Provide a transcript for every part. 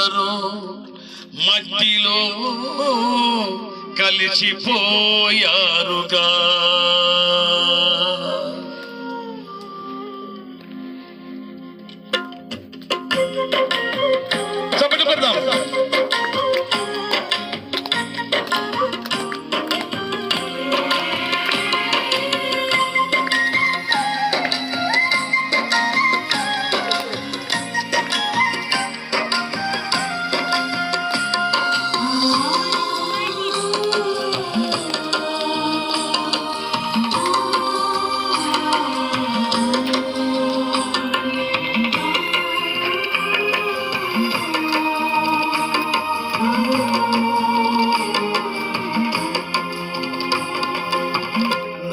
అందరూ మట్టిలో కలిసిపోయారుగా. చప్పట్లు కొడదాం.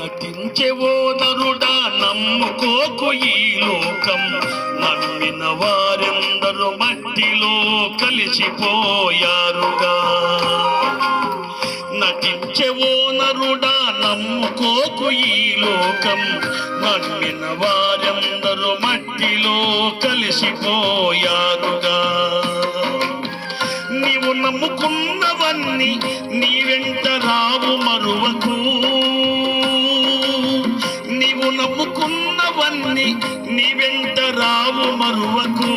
నటించేవో నరుడా, నమ్ముకోకు ఈ లోకం. నమ్మిన వారెందరూ మట్టిలో కలిసిపోయారుగా. నటించేవో నరుడా, నమ్ముకోకు ఈ లోకం. నమ్మిన వారెందరూ మట్టిలో కలిసిపోయారుగా. నీవు నమ్ముకున్నవన్నీ నీ వెంట రావు మరువకు. నీవు నమ్ముకున్నవన్నీ నీ వెంట రావు మరువకు.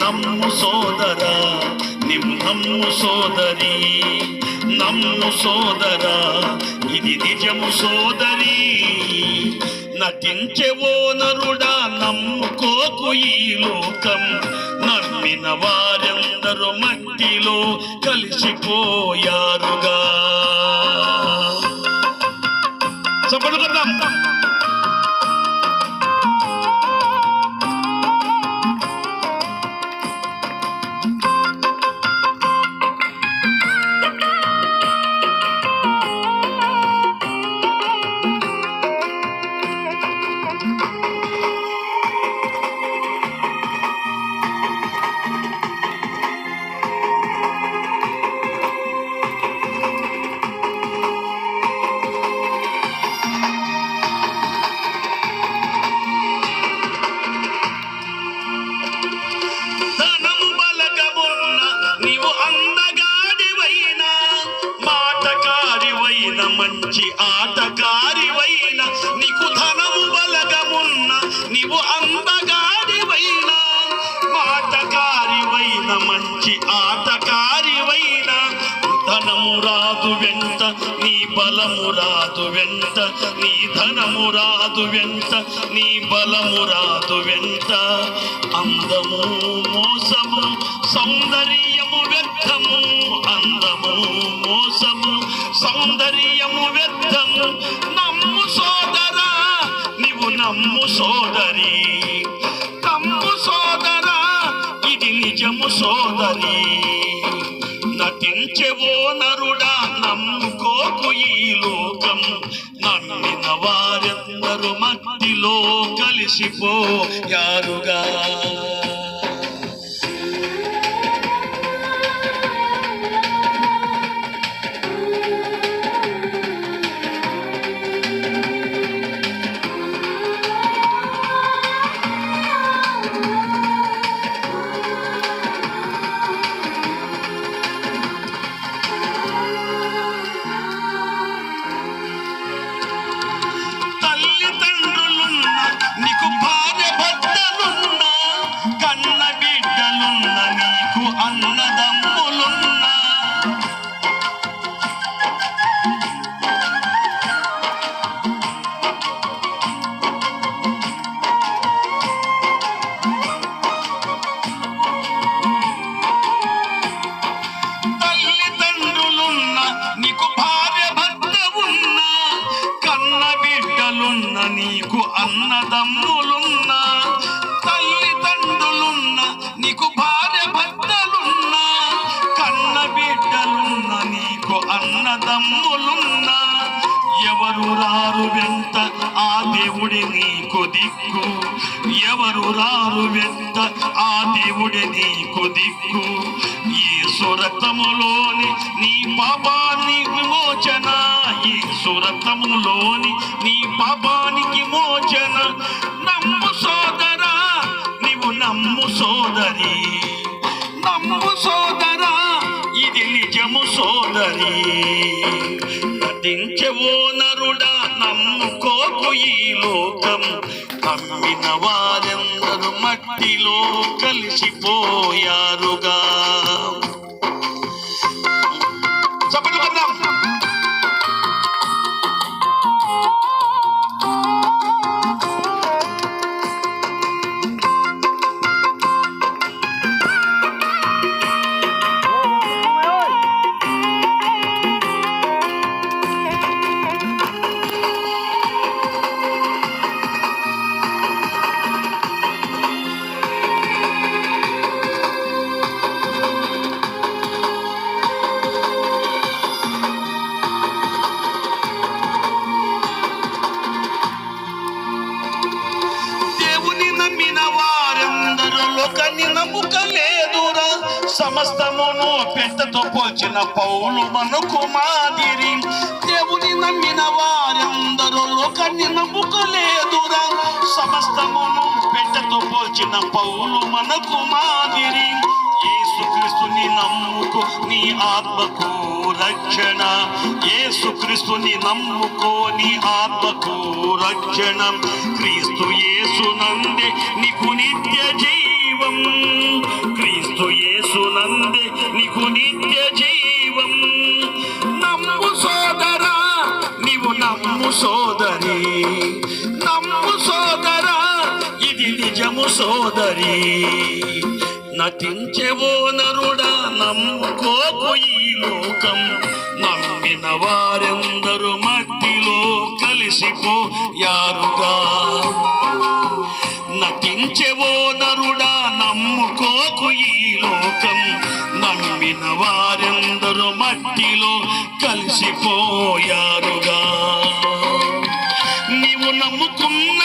నమ్ము సోదరా, నీవు నమ్ము సోదరి, నమ్ము సోదరా, ఇది నిజము సోదరి. నటించేవో నరుడా, నమ్ముకోకు ఈ లోకం. నమ్మిన వారెందరూ మట్టిలో కలిసిపోయారుగా. చప్పట్లు కొడదాం. మంచి ఆటగారివైన నీకు ధనము బలగమున్న, నీవు అందగాడివైన మాటగారివైన, మంచి ఆటగారివైన ధనము రాదు వెంట, నీ బలము రాదు వెంట, నీ ధనము రాదు వెంట, నీ బలము రాదు వెంట. అందము మోసము సౌందర్యము వ్యర్థము, అందము మోసము సౌందర్యము వ్యర్థము. నమ్ము సోదరా, నీవు నమ్ము సోదరి, నమ్ము సోదరా, ఇది నిజము సోదరి. నటించేవో నరుడా, నమ్ముకోకు ఈ లోకం. నమ్మిన వారెందరూ మట్టిలో కలిసిపోయారుగా. నీకు భార్య భర్తలున్నా, కన్న బిడ్డలున్న, నీకు అన్నదమ్ములున్నా, తల్లిదండ్రులున్నా, నీకు భార్య భర్త ఉన్నా, కన్న బిడ్డలున్న, నీకు అన్నదమ్ములున్నా, తల్లిదండ్రులున్నా, నీకు భార్య భర్తలున్నా, కన్న బిడ్డలున్నా, నీకు అన్నదమ్ములున్నా. ఎవరు రారు వెంట ఆ దేవుడి నీకు దిక్కు, ఎవరు రారు వెంట ఆ దేవుడి నీకు దిక్కు. యేసు రక్తములోని నీ పాపానికి విమోచన, యేసు రక్తములోని నీ పాపానికి మోచన. నమ్ము సోదరా, నీవు నీవు నమ్ము సోదరి, నమ్ము సోదరా, ఇది నిజము సోదరి. నటించవో నరుడా, నమ్ముకోకు ఈ లోకం. నమ్మిన వారెందరూ మట్టిలో కలిసిపోయారుగా. చప్పట్లు కొడదాం. లోకాన్ని నమ్ముకలేదురా, సమస్తమును పెట్టతో పోల్చిన పౌలు మనకు మాదిరి. దేవుని నమ్మిన వారందరూ లోకాన్ని నమ్ముకలేదురా, సమస్తమును పెట్టతో పోల్చిన పౌలు మనకు మాదిరి. యేసుక్రీస్తుని నమ్ముకో నీ ఆత్మకు రక్షణ, యేసుక్రీస్తుని నమ్ముకో నీ ఆత్మకు రక్షణ. క్రీస్తు యేసునందే నీకు నిత్య జీవం, క్రీస్తు యేసునందే నీకు నిత్య జీవం. నమ్ము సోదరా, నీవు నమ్ము సోదరి, నమ్ము సోదరా, ఇది నిజము సోదరి. నటించెవో నరుడా, నమ్ముకోకు ఈ లోకం. నమ్మిన వారెందరూ మట్టిలో కలిసిపోయారుగా. నటించెవో నరుడా, నమ్ముకోకు ఈ లోకం. నమ్మిన వారెందరూ మట్టిలో కలిసిపోయారుగా. నీవు నమ్ముకున్న